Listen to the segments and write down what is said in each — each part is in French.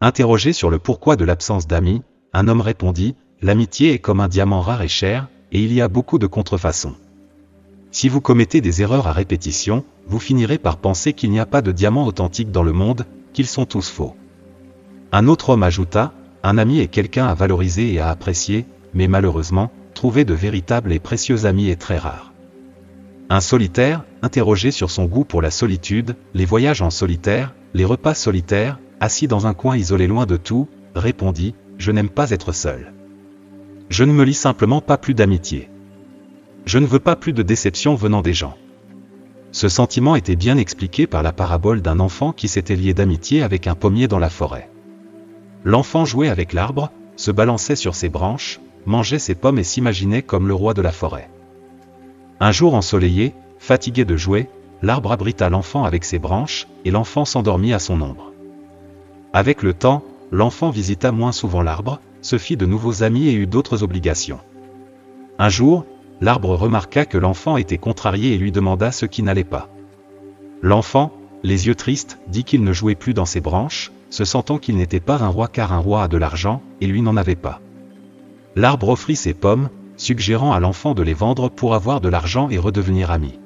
Interrogé sur le pourquoi de l'absence d'amis, un homme répondit « L'amitié est comme un diamant rare et cher, et il y a beaucoup de contrefaçons. Si vous commettez des erreurs à répétition, vous finirez par penser qu'il n'y a pas de diamants authentiques dans le monde, qu'ils sont tous faux. » Un autre homme ajouta « Un ami est quelqu'un à valoriser et à apprécier, mais malheureusement, trouver de véritables et précieux amis est très rare. » Un solitaire, interrogé sur son goût pour la solitude, les voyages en solitaire, les repas solitaires, assis dans un coin isolé loin de tout, répondit « Je n'aime pas être seul. Je ne me lie simplement pas plus d'amitié. Je ne veux pas plus de déception venant des gens. » Ce sentiment était bien expliqué par la parabole d'un enfant qui s'était lié d'amitié avec un pommier dans la forêt. L'enfant jouait avec l'arbre, se balançait sur ses branches, mangeait ses pommes et s'imaginait comme le roi de la forêt. Un jour ensoleillé, fatigué de jouer, l'arbre abrita l'enfant avec ses branches, et l'enfant s'endormit à son ombre. Avec le temps, l'enfant visita moins souvent l'arbre, se fit de nouveaux amis et eut d'autres obligations. Un jour, l'arbre remarqua que l'enfant était contrarié et lui demanda ce qui n'allait pas. L'enfant, les yeux tristes, dit qu'il ne jouait plus dans ses branches, se sentant qu'il n'était pas un roi car un roi a de l'argent, et lui n'en avait pas. L'arbre offrit ses pommes, suggérant à l'enfant de les vendre pour avoir de l'argent et redevenir ami.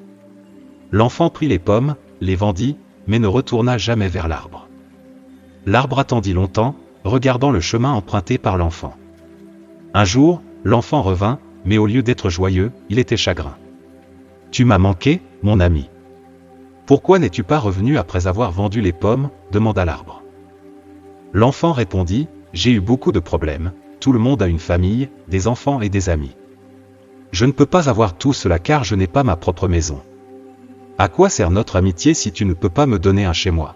L'enfant prit les pommes, les vendit, mais ne retourna jamais vers l'arbre. L'arbre attendit longtemps, regardant le chemin emprunté par l'enfant. Un jour, l'enfant revint, mais au lieu d'être joyeux, il était chagrin. « Tu m'as manqué, mon ami. Pourquoi n'es-tu pas revenu après avoir vendu les pommes ?» demanda l'arbre. L'enfant répondit « J'ai eu beaucoup de problèmes, tout le monde a une famille, des enfants et des amis. Je ne peux pas avoir tout cela car je n'ai pas ma propre maison. À quoi sert notre amitié si tu ne peux pas me donner un chez moi ?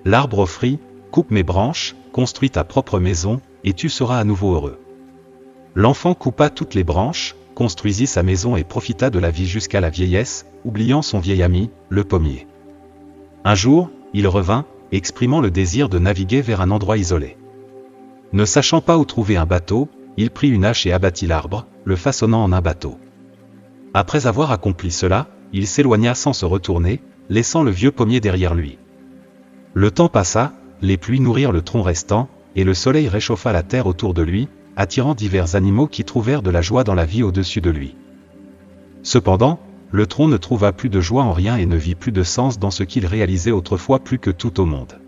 L'arbre offrit, coupe mes branches, construis ta propre maison, et tu seras à nouveau heureux. L'enfant coupa toutes les branches, construisit sa maison et profita de la vie jusqu'à la vieillesse, oubliant son vieil ami, le pommier. Un jour, il revint, exprimant le désir de naviguer vers un endroit isolé. Ne sachant pas où trouver un bateau, il prit une hache et abattit l'arbre, le façonnant en un bateau. Après avoir accompli cela, il s'éloigna sans se retourner, laissant le vieux pommier derrière lui. Le temps passa, les pluies nourrirent le tronc restant, et le soleil réchauffa la terre autour de lui, attirant divers animaux qui trouvèrent de la joie dans la vie au-dessus de lui. Cependant, le tronc ne trouva plus de joie en rien et ne vit plus de sens dans ce qu'il réalisait autrefois plus que tout au monde.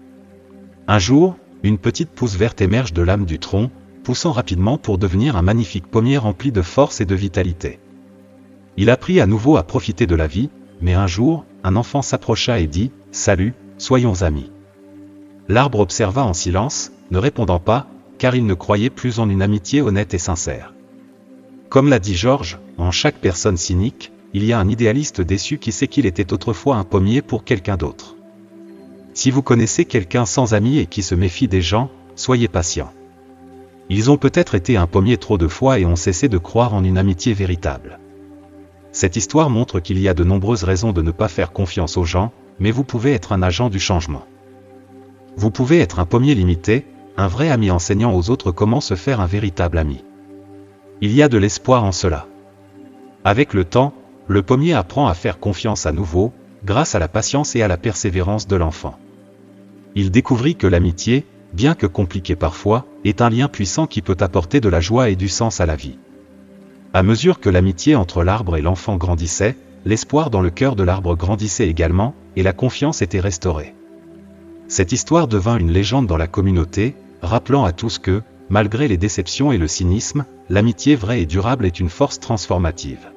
Un jour, une petite pousse verte émerge de l'âme du tronc, poussant rapidement pour devenir un magnifique pommier rempli de force et de vitalité. Il apprit à nouveau à profiter de la vie, mais un jour, un enfant s'approcha et dit « Salut, soyons amis ». L'arbre observa en silence, ne répondant pas, car il ne croyait plus en une amitié honnête et sincère. Comme l'a dit Georges, en chaque personne cynique, il y a un idéaliste déçu qui sait qu'il était autrefois un pommier pour quelqu'un d'autre. Si vous connaissez quelqu'un sans amis et qui se méfie des gens, soyez patient. Ils ont peut-être été un pommier trop de fois et ont cessé de croire en une amitié véritable. Cette histoire montre qu'il y a de nombreuses raisons de ne pas faire confiance aux gens, mais vous pouvez être un agent du changement. Vous pouvez être un pommier limité, un vrai ami enseignant aux autres comment se faire un véritable ami. Il y a de l'espoir en cela. Avec le temps, le pommier apprend à faire confiance à nouveau, grâce à la patience et à la persévérance de l'enfant. Il découvrit que l'amitié, bien que compliquée parfois, est un lien puissant qui peut apporter de la joie et du sens à la vie. À mesure que l'amitié entre l'arbre et l'enfant grandissait, l'espoir dans le cœur de l'arbre grandissait également, et la confiance était restaurée. Cette histoire devint une légende dans la communauté, rappelant à tous que, malgré les déceptions et le cynisme, l'amitié vraie et durable est une force transformative.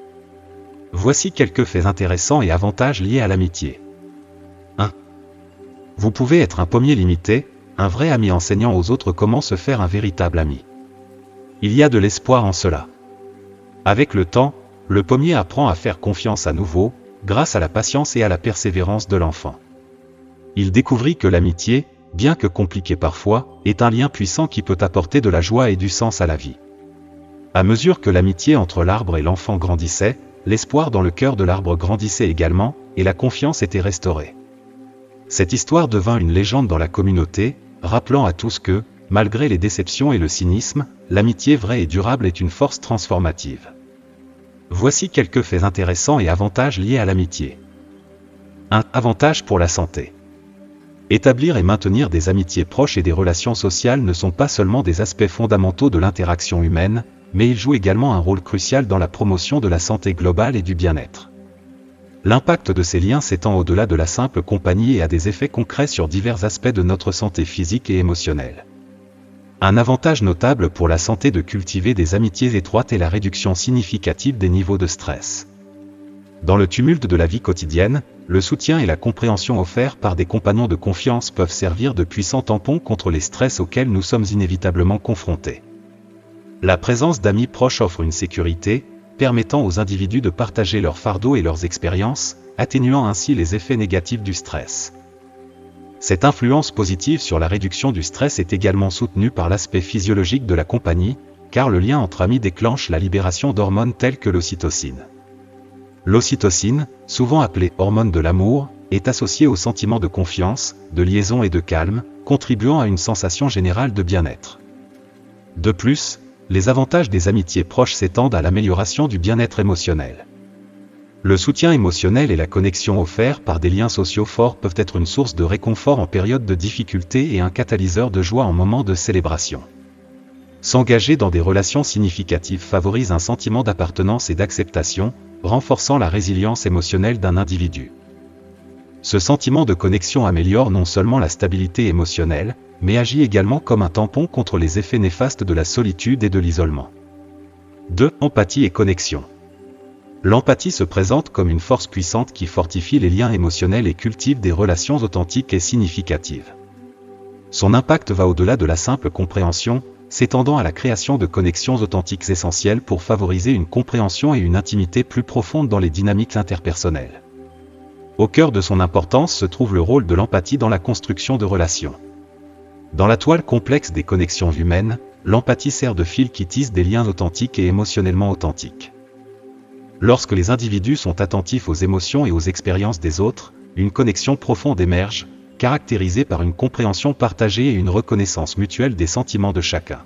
Voici quelques faits intéressants et avantages liés à l'amitié. 1. Vous pouvez être un pommier limité, un vrai ami enseignant aux autres comment se faire un véritable ami. Il y a de l'espoir en cela. Avec le temps, le pommier apprend à faire confiance à nouveau, grâce à la patience et à la persévérance de l'enfant. Il découvrit que l'amitié, bien que compliquée parfois, est un lien puissant qui peut apporter de la joie et du sens à la vie. À mesure que l'amitié entre l'arbre et l'enfant grandissait, l'espoir dans le cœur de l'arbre grandissait également, et la confiance était restaurée. Cette histoire devint une légende dans la communauté, rappelant à tous que, malgré les déceptions et le cynisme, l'amitié vraie et durable est une force transformative. Voici quelques faits intéressants et avantages liés à l'amitié. 1. Avantages pour la santé. Établir et maintenir des amitiés proches et des relations sociales ne sont pas seulement des aspects fondamentaux de l'interaction humaine, mais ils jouent également un rôle crucial dans la promotion de la santé globale et du bien-être. L'impact de ces liens s'étend au-delà de la simple compagnie et a des effets concrets sur divers aspects de notre santé physique et émotionnelle. Un avantage notable pour la santé de cultiver des amitiés étroites est la réduction significative des niveaux de stress. Dans le tumulte de la vie quotidienne, le soutien et la compréhension offerts par des compagnons de confiance peuvent servir de puissants tampons contre les stress auxquels nous sommes inévitablement confrontés. La présence d'amis proches offre une sécurité, permettant aux individus de partager leurs fardeaux et leurs expériences, atténuant ainsi les effets négatifs du stress. Cette influence positive sur la réduction du stress est également soutenue par l'aspect physiologique de la compagnie, car le lien entre amis déclenche la libération d'hormones telles que l'ocytocine. L'ocytocine, souvent appelée hormone de l'amour, est associée au sentiment de confiance, de liaison et de calme, contribuant à une sensation générale de bien-être. De plus, les avantages des amitiés proches s'étendent à l'amélioration du bien-être émotionnel. Le soutien émotionnel et la connexion offerts par des liens sociaux forts peuvent être une source de réconfort en période de difficulté et un catalyseur de joie en moments de célébration. S'engager dans des relations significatives favorise un sentiment d'appartenance et d'acceptation, renforçant la résilience émotionnelle d'un individu. Ce sentiment de connexion améliore non seulement la stabilité émotionnelle, mais agit également comme un tampon contre les effets néfastes de la solitude et de l'isolement. 2. Empathie et connexion. L'empathie se présente comme une force puissante qui fortifie les liens émotionnels et cultive des relations authentiques et significatives. Son impact va au-delà de la simple compréhension, s'étendant à la création de connexions authentiques essentielles pour favoriser une compréhension et une intimité plus profonde dans les dynamiques interpersonnelles. Au cœur de son importance se trouve le rôle de l'empathie dans la construction de relations. Dans la toile complexe des connexions humaines, l'empathie sert de fil qui tisse des liens authentiques et émotionnellement authentiques. Lorsque les individus sont attentifs aux émotions et aux expériences des autres, une connexion profonde émerge, caractérisée par une compréhension partagée et une reconnaissance mutuelle des sentiments de chacun.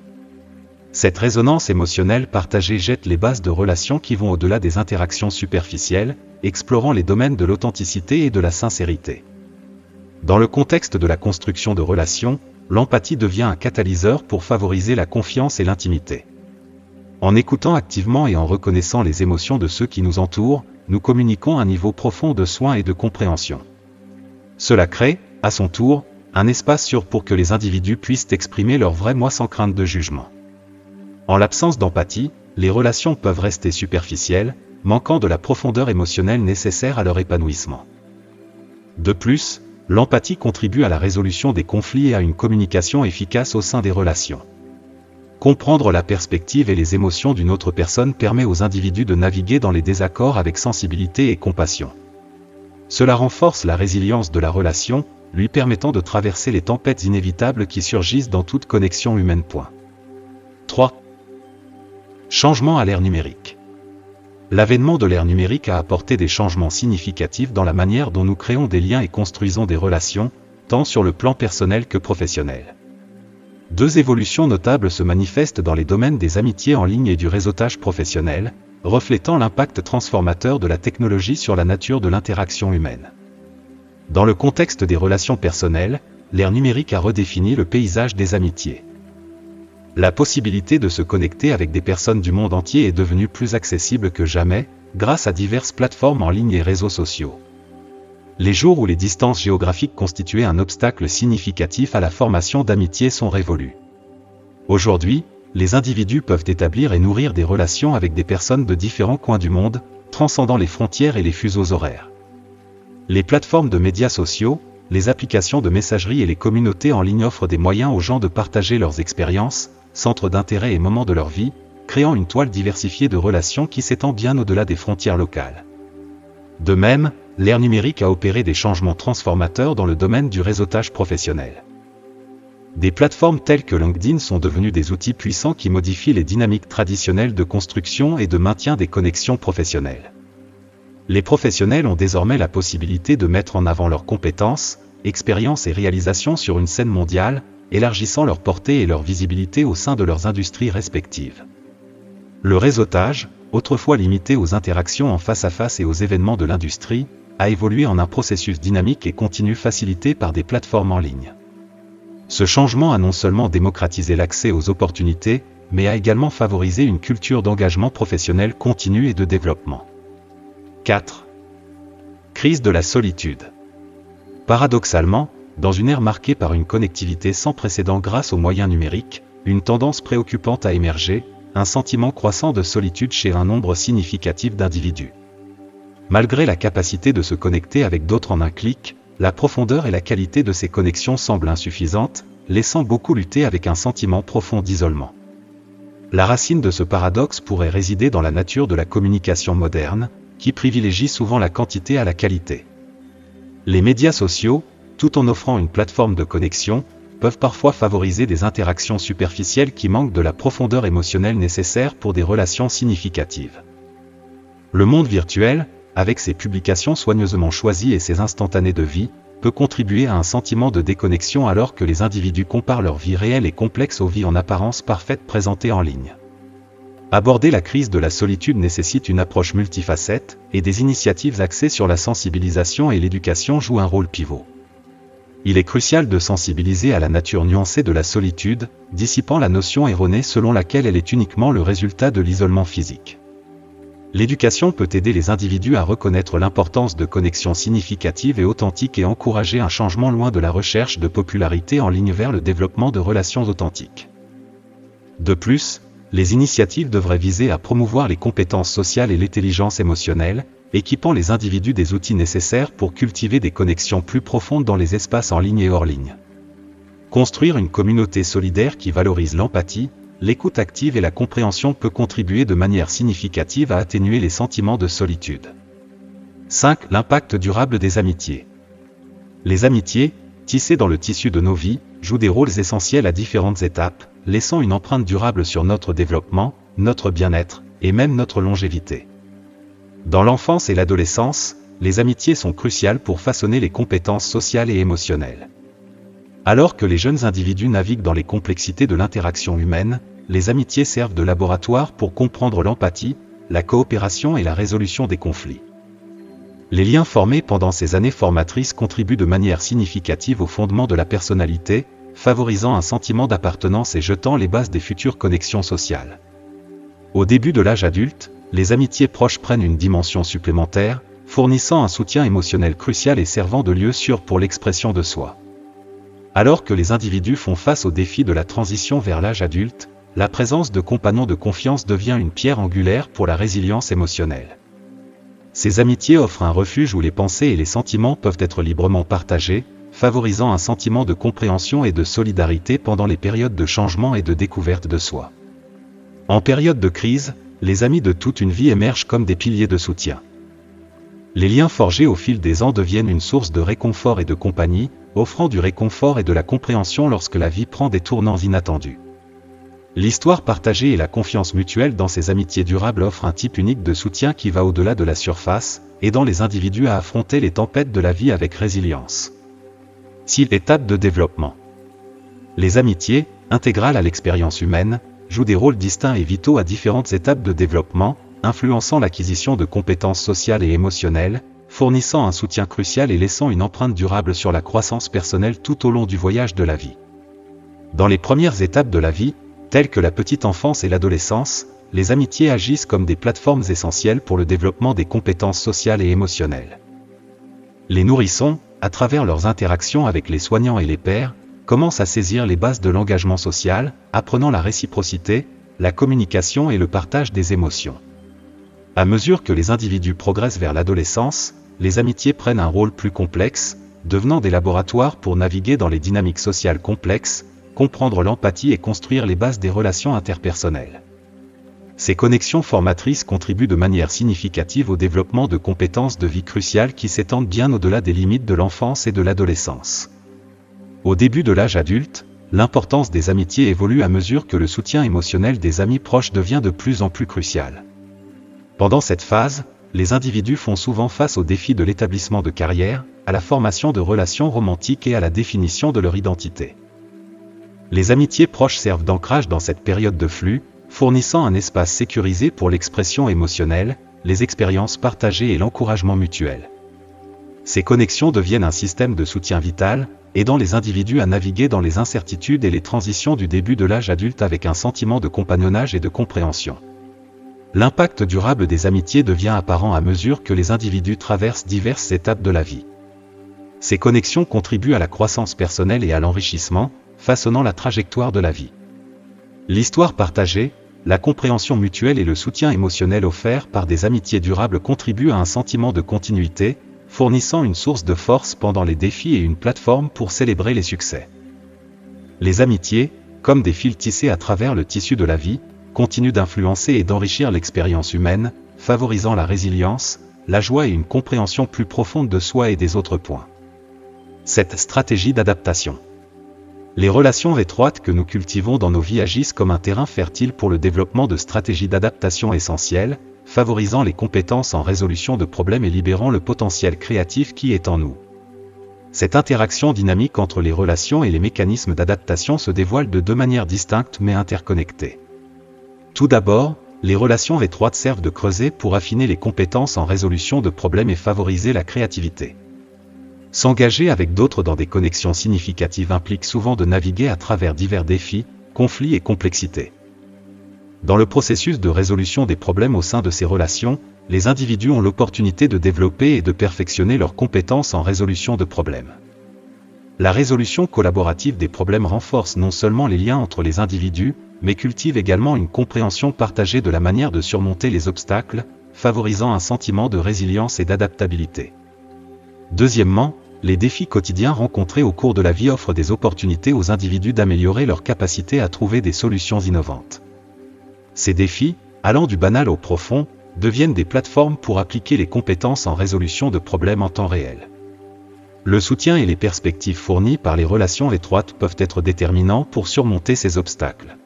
Cette résonance émotionnelle partagée jette les bases de relations qui vont au-delà des interactions superficielles, explorant les domaines de l'authenticité et de la sincérité. Dans le contexte de la construction de relations, l'empathie devient un catalyseur pour favoriser la confiance et l'intimité. En écoutant activement et en reconnaissant les émotions de ceux qui nous entourent, nous communiquons un niveau profond de soin et de compréhension. Cela crée, à son tour, un espace sûr pour que les individus puissent exprimer leur vrai moi sans crainte de jugement. En l'absence d'empathie, les relations peuvent rester superficielles, manquant de la profondeur émotionnelle nécessaire à leur épanouissement. De plus, l'empathie contribue à la résolution des conflits et à une communication efficace au sein des relations. Comprendre la perspective et les émotions d'une autre personne permet aux individus de naviguer dans les désaccords avec sensibilité et compassion. Cela renforce la résilience de la relation, lui permettant de traverser les tempêtes inévitables qui surgissent dans toute connexion humaine. 3. Changement à l'ère numérique. L'avènement de l'ère numérique a apporté des changements significatifs dans la manière dont nous créons des liens et construisons des relations, tant sur le plan personnel que professionnel. Deux évolutions notables se manifestent dans les domaines des amitiés en ligne et du réseautage professionnel, reflétant l'impact transformateur de la technologie sur la nature de l'interaction humaine. Dans le contexte des relations personnelles, l'ère numérique a redéfini le paysage des amitiés. La possibilité de se connecter avec des personnes du monde entier est devenue plus accessible que jamais, grâce à diverses plateformes en ligne et réseaux sociaux. Les jours où les distances géographiques constituaient un obstacle significatif à la formation d'amitiés sont révolus. Aujourd'hui, les individus peuvent établir et nourrir des relations avec des personnes de différents coins du monde, transcendant les frontières et les fuseaux horaires. Les plateformes de médias sociaux, les applications de messagerie et les communautés en ligne offrent des moyens aux gens de partager leurs expériences, centres d'intérêt et moments de leur vie, créant une toile diversifiée de relations qui s'étend bien au-delà des frontières locales. De même, l'ère numérique a opéré des changements transformateurs dans le domaine du réseautage professionnel. Des plateformes telles que LinkedIn sont devenues des outils puissants qui modifient les dynamiques traditionnelles de construction et de maintien des connexions professionnelles. Les professionnels ont désormais la possibilité de mettre en avant leurs compétences, expériences et réalisations sur une scène mondiale, élargissant leur portée et leur visibilité au sein de leurs industries respectives. Le réseautage, autrefois limité aux interactions en face à face et aux événements de l'industrie, a évolué en un processus dynamique et continu facilité par des plateformes en ligne. Ce changement a non seulement démocratisé l'accès aux opportunités, mais a également favorisé une culture d'engagement professionnel continu et de développement. 4. Crise de la solitude. Paradoxalement, dans une ère marquée par une connectivité sans précédent grâce aux moyens numériques, une tendance préoccupante a émergé, un sentiment croissant de solitude chez un nombre significatif d'individus. Malgré la capacité de se connecter avec d'autres en un clic, la profondeur et la qualité de ces connexions semblent insuffisantes, laissant beaucoup lutter avec un sentiment profond d'isolement. La racine de ce paradoxe pourrait résider dans la nature de la communication moderne, qui privilégie souvent la quantité à la qualité. Les médias sociaux, tout en offrant une plateforme de connexion, peuvent parfois favoriser des interactions superficielles qui manquent de la profondeur émotionnelle nécessaire pour des relations significatives. Le monde virtuel, avec ses publications soigneusement choisies et ses instantanés de vie, peut contribuer à un sentiment de déconnexion alors que les individus comparent leur vie réelle et complexe aux vies en apparence parfaites présentées en ligne. Aborder la crise de la solitude nécessite une approche multifacette, et des initiatives axées sur la sensibilisation et l'éducation jouent un rôle pivot. Il est crucial de sensibiliser à la nature nuancée de la solitude, dissipant la notion erronée selon laquelle elle est uniquement le résultat de l'isolement physique. L'éducation peut aider les individus à reconnaître l'importance de connexions significatives et authentiques et encourager un changement loin de la recherche de popularité en ligne vers le développement de relations authentiques. De plus, les initiatives devraient viser à promouvoir les compétences sociales et l'intelligence émotionnelle, équipant les individus des outils nécessaires pour cultiver des connexions plus profondes dans les espaces en ligne et hors ligne. Construire une communauté solidaire qui valorise l'empathie, l'écoute active et la compréhension peut contribuer de manière significative à atténuer les sentiments de solitude. 5. L'impact durable des amitiés. Les amitiés, tissées dans le tissu de nos vies, jouent des rôles essentiels à différentes étapes, laissant une empreinte durable sur notre développement, notre bien-être, et même notre longévité. Dans l'enfance et l'adolescence, les amitiés sont cruciales pour façonner les compétences sociales et émotionnelles. Alors que les jeunes individus naviguent dans les complexités de l'interaction humaine, les amitiés servent de laboratoire pour comprendre l'empathie, la coopération et la résolution des conflits. Les liens formés pendant ces années formatrices contribuent de manière significative au fondement de la personnalité, favorisant un sentiment d'appartenance et jetant les bases des futures connexions sociales. Au début de l'âge adulte, les amitiés proches prennent une dimension supplémentaire, fournissant un soutien émotionnel crucial et servant de lieu sûr pour l'expression de soi. Alors que les individus font face aux défis de la transition vers l'âge adulte, la présence de compagnons de confiance devient une pierre angulaire pour la résilience émotionnelle. Ces amitiés offrent un refuge où les pensées et les sentiments peuvent être librement partagés, favorisant un sentiment de compréhension et de solidarité pendant les périodes de changement et de découverte de soi. En période de crise, les amis de toute une vie émergent comme des piliers de soutien. Les liens forgés au fil des ans deviennent une source de réconfort et de compagnie, offrant du réconfort et de la compréhension lorsque la vie prend des tournants inattendus. L'histoire partagée et la confiance mutuelle dans ces amitiés durables offrent un type unique de soutien qui va au-delà de la surface, aidant les individus à affronter les tempêtes de la vie avec résilience. 6. Étapes de développement. Les amitiés, intégrales à l'expérience humaine, jouent des rôles distincts et vitaux à différentes étapes de développement, influençant l'acquisition de compétences sociales et émotionnelles, fournissant un soutien crucial et laissant une empreinte durable sur la croissance personnelle tout au long du voyage de la vie. Dans les premières étapes de la vie, telles que la petite enfance et l'adolescence, les amitiés agissent comme des plateformes essentielles pour le développement des compétences sociales et émotionnelles. Les nourrissons, à travers leurs interactions avec les soignants et les pairs, commencent à saisir les bases de l'engagement social, apprenant la réciprocité, la communication et le partage des émotions. À mesure que les individus progressent vers l'adolescence, les amitiés prennent un rôle plus complexe, devenant des laboratoires pour naviguer dans les dynamiques sociales complexes, comprendre l'empathie et construire les bases des relations interpersonnelles. Ces connexions formatrices contribuent de manière significative au développement de compétences de vie cruciales qui s'étendent bien au-delà des limites de l'enfance et de l'adolescence. Au début de l'âge adulte, l'importance des amitiés évolue à mesure que le soutien émotionnel des amis proches devient de plus en plus crucial. Pendant cette phase, les individus font souvent face aux défis de l'établissement de carrière, à la formation de relations romantiques et à la définition de leur identité. Les amitiés proches servent d'ancrage dans cette période de flux, fournissant un espace sécurisé pour l'expression émotionnelle, les expériences partagées et l'encouragement mutuel. Ces connexions deviennent un système de soutien vital, aidant les individus à naviguer dans les incertitudes et les transitions du début de l'âge adulte avec un sentiment de compagnonnage et de compréhension. L'impact durable des amitiés devient apparent à mesure que les individus traversent diverses étapes de la vie. Ces connexions contribuent à la croissance personnelle et à l'enrichissement, façonnant la trajectoire de la vie. L'histoire partagée, la compréhension mutuelle et le soutien émotionnel offert par des amitiés durables contribuent à un sentiment de continuité, fournissant une source de force pendant les défis et une plateforme pour célébrer les succès. Les amitiés, comme des fils tissés à travers le tissu de la vie, continuent d'influencer et d'enrichir l'expérience humaine, favorisant la résilience, la joie et une compréhension plus profonde de soi et des autres points. Cette stratégie d'adaptation. Les relations étroites que nous cultivons dans nos vies agissent comme un terrain fertile pour le développement de stratégies d'adaptation essentielles, favorisant les compétences en résolution de problèmes et libérant le potentiel créatif qui est en nous. Cette interaction dynamique entre les relations et les mécanismes d'adaptation se dévoile de deux manières distinctes mais interconnectées. Tout d'abord, les relations étroites servent de creuset pour affiner les compétences en résolution de problèmes et favoriser la créativité. S'engager avec d'autres dans des connexions significatives implique souvent de naviguer à travers divers défis, conflits et complexités. Dans le processus de résolution des problèmes au sein de ces relations, les individus ont l'opportunité de développer et de perfectionner leurs compétences en résolution de problèmes. La résolution collaborative des problèmes renforce non seulement les liens entre les individus, mais cultive également une compréhension partagée de la manière de surmonter les obstacles, favorisant un sentiment de résilience et d'adaptabilité. Deuxièmement, les défis quotidiens rencontrés au cours de la vie offrent des opportunités aux individus d'améliorer leur capacité à trouver des solutions innovantes. Ces défis, allant du banal au profond, deviennent des plateformes pour appliquer les compétences en résolution de problèmes en temps réel. Le soutien et les perspectives fournies par les relations étroites peuvent être déterminants pour surmonter ces obstacles.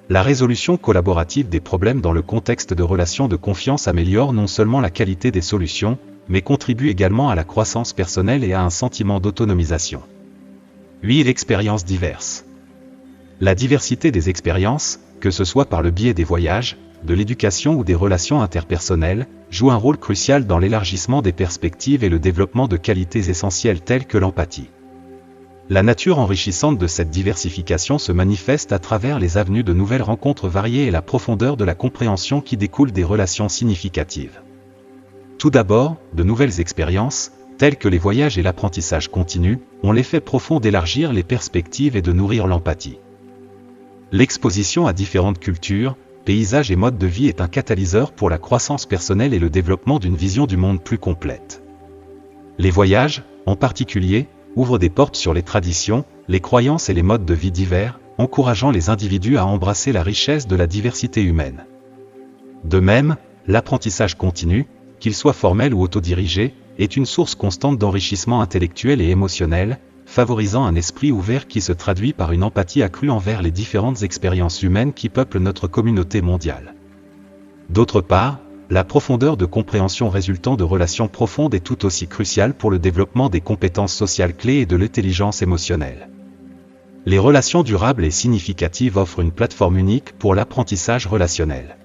La résolution collaborative des problèmes dans le contexte de relations de confiance améliore non seulement la qualité des solutions, mais contribue également à la croissance personnelle et à un sentiment d'autonomisation. 8. L'expérience diverse. La diversité des expériences, que ce soit par le biais des voyages, de l'éducation ou des relations interpersonnelles, joue un rôle crucial dans l'élargissement des perspectives et le développement de qualités essentielles telles que l'empathie. La nature enrichissante de cette diversification se manifeste à travers les avenues de nouvelles rencontres variées et la profondeur de la compréhension qui découle des relations significatives. Tout d'abord, de nouvelles expériences, telles que les voyages et l'apprentissage continu, ont l'effet profond d'élargir les perspectives et de nourrir l'empathie. L'exposition à différentes cultures, paysages et modes de vie est un catalyseur pour la croissance personnelle et le développement d'une vision du monde plus complète. Les voyages, en particulier, ouvrent des portes sur les traditions, les croyances et les modes de vie divers, encourageant les individus à embrasser la richesse de la diversité humaine. De même, l'apprentissage continu, qu'il soit formel ou autodirigé, est une source constante d'enrichissement intellectuel et émotionnel, favorisant un esprit ouvert qui se traduit par une empathie accrue envers les différentes expériences humaines qui peuplent notre communauté mondiale. D'autre part, la profondeur de compréhension résultant de relations profondes est tout aussi cruciale pour le développement des compétences sociales clés et de l'intelligence émotionnelle. Les relations durables et significatives offrent une plateforme unique pour l'apprentissage relationnel.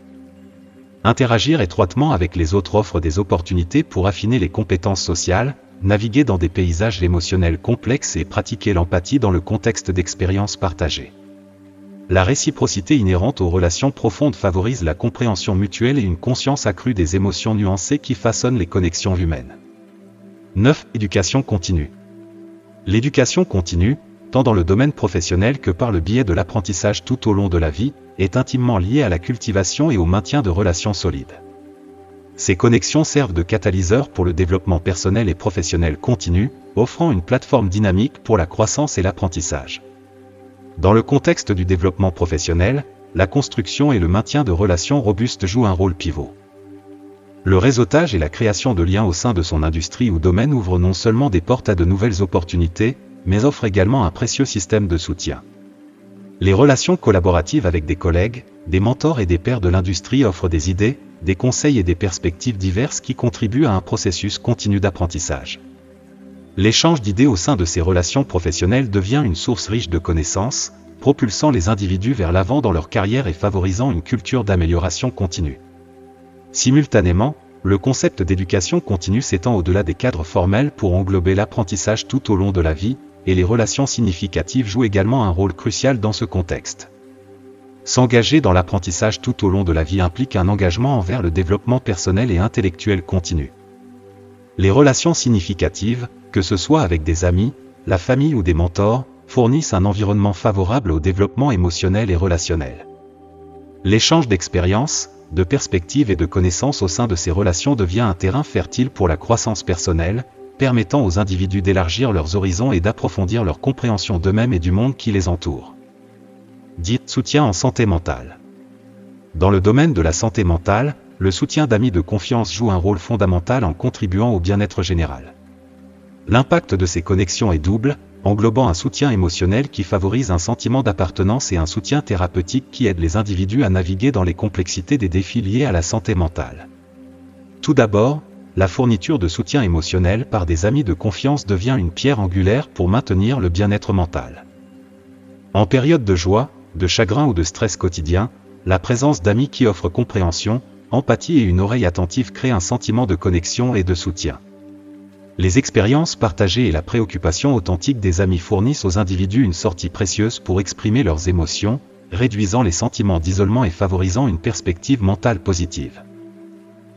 Interagir étroitement avec les autres offre des opportunités pour affiner les compétences sociales, naviguer dans des paysages émotionnels complexes et pratiquer l'empathie dans le contexte d'expériences partagées. La réciprocité inhérente aux relations profondes favorise la compréhension mutuelle et une conscience accrue des émotions nuancées qui façonnent les connexions humaines. 9. Éducation continue. L'éducation continue, tant dans le domaine professionnel que par le biais de l'apprentissage tout au long de la vie, est intimement liée à la cultivation et au maintien de relations solides. Ces connexions servent de catalyseur pour le développement personnel et professionnel continu, offrant une plateforme dynamique pour la croissance et l'apprentissage. Dans le contexte du développement professionnel, la construction et le maintien de relations robustes jouent un rôle pivot. Le réseautage et la création de liens au sein de son industrie ou domaine ouvrent non seulement des portes à de nouvelles opportunités, mais offrent également un précieux système de soutien. Les relations collaboratives avec des collègues, des mentors et des pairs de l'industrie offrent des idées, des conseils et des perspectives diverses qui contribuent à un processus continu d'apprentissage. L'échange d'idées au sein de ces relations professionnelles devient une source riche de connaissances, propulsant les individus vers l'avant dans leur carrière et favorisant une culture d'amélioration continue. Simultanément, le concept d'éducation continue s'étend au-delà des cadres formels pour englober l'apprentissage tout au long de la vie, et les relations significatives jouent également un rôle crucial dans ce contexte. S'engager dans l'apprentissage tout au long de la vie implique un engagement envers le développement personnel et intellectuel continu. Les relations significatives, que ce soit avec des amis, la famille ou des mentors, fournissent un environnement favorable au développement émotionnel et relationnel. L'échange d'expériences, de perspectives et de connaissances au sein de ces relations devient un terrain fertile pour la croissance personnelle, permettant aux individus d'élargir leurs horizons et d'approfondir leur compréhension d'eux-mêmes et du monde qui les entoure. Dit soutien en santé mentale. Dans le domaine de la santé mentale, le soutien d'amis de confiance joue un rôle fondamental en contribuant au bien-être général. L'impact de ces connexions est double, englobant un soutien émotionnel qui favorise un sentiment d'appartenance et un soutien thérapeutique qui aide les individus à naviguer dans les complexités des défis liés à la santé mentale. Tout d'abord, la fourniture de soutien émotionnel par des amis de confiance devient une pierre angulaire pour maintenir le bien-être mental. En période de joie, de chagrin ou de stress quotidien, la présence d'amis qui offrent compréhension, empathie et une oreille attentive crée un sentiment de connexion et de soutien. Les expériences partagées et la préoccupation authentique des amis fournissent aux individus une sortie précieuse pour exprimer leurs émotions, réduisant les sentiments d'isolement et favorisant une perspective mentale positive.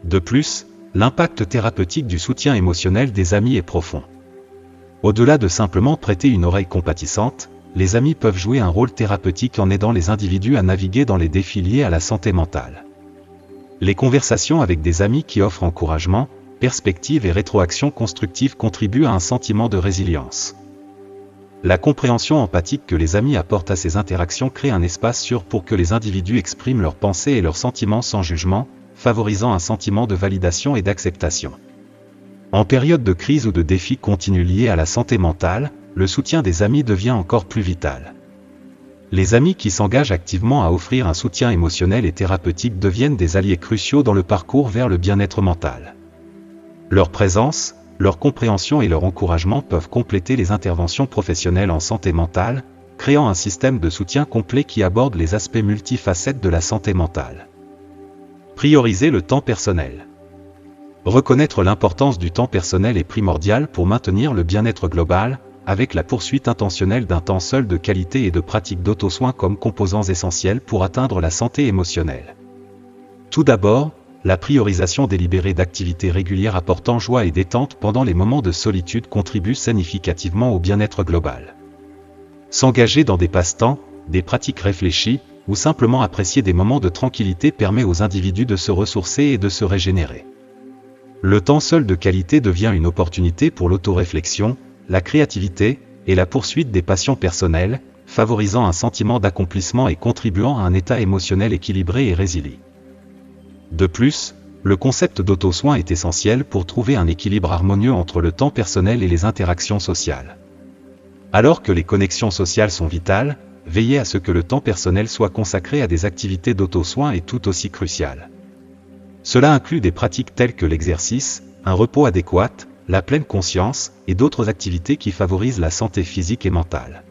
De plus, l'impact thérapeutique du soutien émotionnel des amis est profond. Au-delà de simplement prêter une oreille compatissante, les amis peuvent jouer un rôle thérapeutique en aidant les individus à naviguer dans les défis liés à la santé mentale. Les conversations avec des amis qui offrent encouragement, perspective et rétroaction constructive contribuent à un sentiment de résilience. La compréhension empathique que les amis apportent à ces interactions crée un espace sûr pour que les individus expriment leurs pensées et leurs sentiments sans jugement, favorisant un sentiment de validation et d'acceptation. En période de crise ou de défis continus liés à la santé mentale, le soutien des amis devient encore plus vital. Les amis qui s'engagent activement à offrir un soutien émotionnel et thérapeutique deviennent des alliés cruciaux dans le parcours vers le bien-être mental. Leur présence, leur compréhension et leur encouragement peuvent compléter les interventions professionnelles en santé mentale, créant un système de soutien complet qui aborde les aspects multifacettes de la santé mentale. Prioriser le temps personnel. Reconnaître l'importance du temps personnel est primordial pour maintenir le bien-être global, avec la poursuite intentionnelle d'un temps seul de qualité et de pratiques d'auto-soin comme composants essentiels pour atteindre la santé émotionnelle. Tout d'abord, la priorisation délibérée d'activités régulières apportant joie et détente pendant les moments de solitude contribue significativement au bien-être global. S'engager dans des passe-temps, des pratiques réfléchies, ou simplement apprécier des moments de tranquillité permet aux individus de se ressourcer et de se régénérer. Le temps seul de qualité devient une opportunité pour l'autoréflexion, la créativité, et la poursuite des passions personnelles, favorisant un sentiment d'accomplissement et contribuant à un état émotionnel équilibré et résilient. De plus, le concept d'auto-soin est essentiel pour trouver un équilibre harmonieux entre le temps personnel et les interactions sociales. Alors que les connexions sociales sont vitales, veiller à ce que le temps personnel soit consacré à des activités d'auto-soin est tout aussi crucial. Cela inclut des pratiques telles que l'exercice, un repos adéquat, la pleine conscience, et d'autres activités qui favorisent la santé physique et mentale.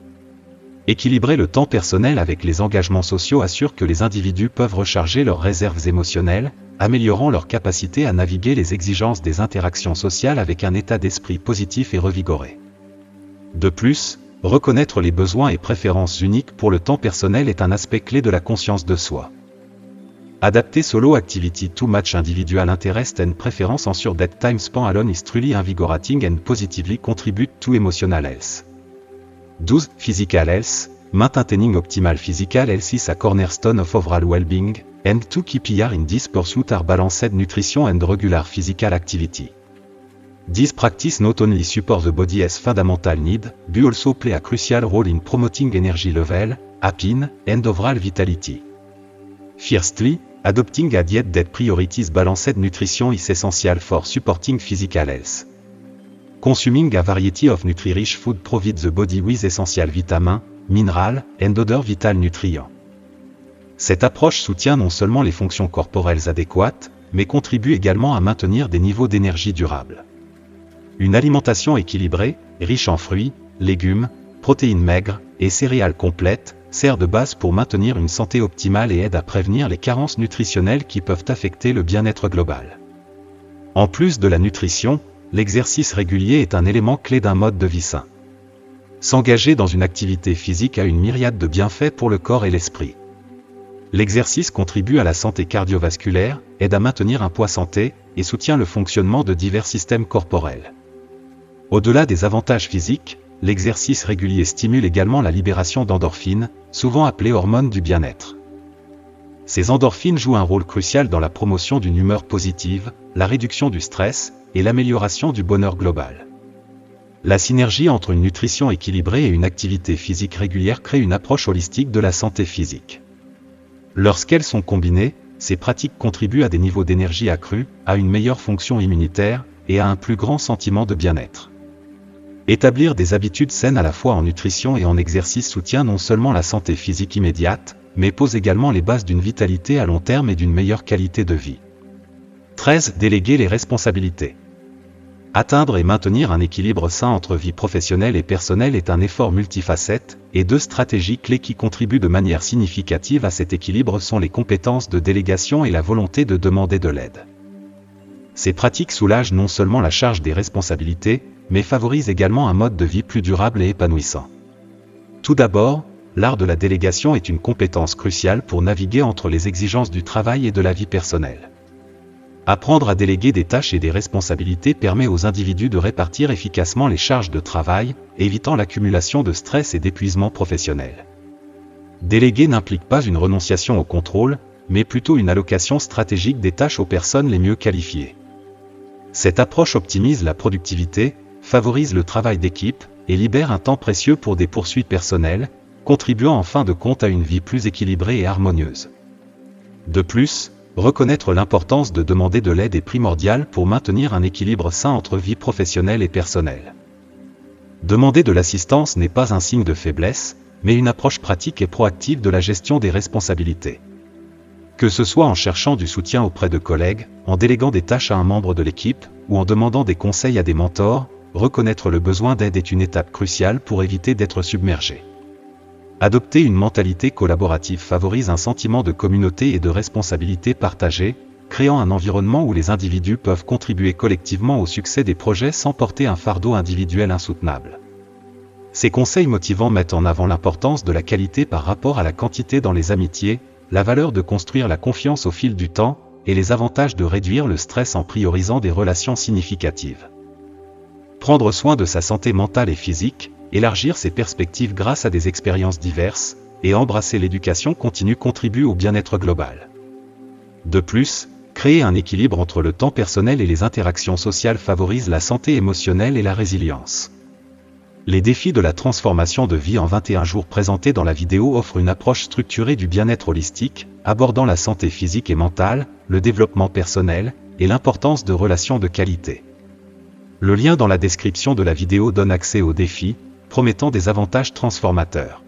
Équilibrer le temps personnel avec les engagements sociaux assure que les individus peuvent recharger leurs réserves émotionnelles, améliorant leur capacité à naviguer les exigences des interactions sociales avec un état d'esprit positif et revigoré. De plus, reconnaître les besoins et préférences uniques pour le temps personnel est un aspect clé de la conscience de soi. Adapter solo activity to match individual interest and preference ensure that time spent alone is truly invigorating and positively contribute to emotional health. 12. Physical health. Maintaining optimal physical health is a cornerstone of overall well-being, and two key pillars in this pursuit are balanced nutrition and regular physical activity. This practice not only supports the body's fundamental need, but also play a crucial role in promoting energy level, happiness, and overall vitality. Firstly, adopting a diet that prioritizes balanced nutrition is essential for supporting physical health. Consuming a variety of nutri-rich food provides the body with essential vitamins, minerals, and other vital nutrients. Cette approche soutient non seulement les fonctions corporelles adéquates, mais contribue également à maintenir des niveaux d'énergie durables. Une alimentation équilibrée, riche en fruits, légumes, protéines maigres et céréales complètes, sert de base pour maintenir une santé optimale et aide à prévenir les carences nutritionnelles qui peuvent affecter le bien-être global. En plus de la nutrition, l'exercice régulier est un élément clé d'un mode de vie sain. S'engager dans une activité physique a une myriade de bienfaits pour le corps et l'esprit. L'exercice contribue à la santé cardiovasculaire, aide à maintenir un poids santé, et soutient le fonctionnement de divers systèmes corporels. Au-delà des avantages physiques, l'exercice régulier stimule également la libération d'endorphines, souvent appelées hormones du bien-être. Ces endorphines jouent un rôle crucial dans la promotion d'une humeur positive, la réduction du stress, et l'amélioration du bonheur global. La synergie entre une nutrition équilibrée et une activité physique régulière crée une approche holistique de la santé physique. Lorsqu'elles sont combinées, ces pratiques contribuent à des niveaux d'énergie accrus, à une meilleure fonction immunitaire, et à un plus grand sentiment de bien-être. Établir des habitudes saines à la fois en nutrition et en exercice soutient non seulement la santé physique immédiate, mais pose également les bases d'une vitalité à long terme et d'une meilleure qualité de vie. 13. Déléguer les responsabilités. Atteindre et maintenir un équilibre sain entre vie professionnelle et personnelle est un effort multifacette, et deux stratégies clés qui contribuent de manière significative à cet équilibre sont les compétences de délégation et la volonté de demander de l'aide. Ces pratiques soulagent non seulement la charge des responsabilités, mais favorisent également un mode de vie plus durable et épanouissant. Tout d'abord, l'art de la délégation est une compétence cruciale pour naviguer entre les exigences du travail et de la vie personnelle. Apprendre à déléguer des tâches et des responsabilités permet aux individus de répartir efficacement les charges de travail, évitant l'accumulation de stress et d'épuisement professionnel. Déléguer n'implique pas une renonciation au contrôle, mais plutôt une allocation stratégique des tâches aux personnes les mieux qualifiées. Cette approche optimise la productivité, favorise le travail d'équipe, et libère un temps précieux pour des poursuites personnelles, contribuant en fin de compte à une vie plus équilibrée et harmonieuse. De plus, reconnaître l'importance de demander de l'aide est primordial pour maintenir un équilibre sain entre vie professionnelle et personnelle. Demander de l'assistance n'est pas un signe de faiblesse, mais une approche pratique et proactive de la gestion des responsabilités. Que ce soit en cherchant du soutien auprès de collègues, en déléguant des tâches à un membre de l'équipe, ou en demandant des conseils à des mentors, reconnaître le besoin d'aide est une étape cruciale pour éviter d'être submergé. Adopter une mentalité collaborative favorise un sentiment de communauté et de responsabilité partagée, créant un environnement où les individus peuvent contribuer collectivement au succès des projets sans porter un fardeau individuel insoutenable. Ces conseils motivants mettent en avant l'importance de la qualité par rapport à la quantité dans les amitiés, la valeur de construire la confiance au fil du temps, et les avantages de réduire le stress en priorisant des relations significatives. Prendre soin de sa santé mentale et physique, élargir ses perspectives grâce à des expériences diverses, et embrasser l'éducation continue contribue au bien-être global. De plus, créer un équilibre entre le temps personnel et les interactions sociales favorise la santé émotionnelle et la résilience. Les défis de la transformation de vie en 21 jours présentés dans la vidéo offrent une approche structurée du bien-être holistique, abordant la santé physique et mentale, le développement personnel, et l'importance de relations de qualité. Le lien dans la description de la vidéo donne accès aux défis, promettant des avantages transformateurs.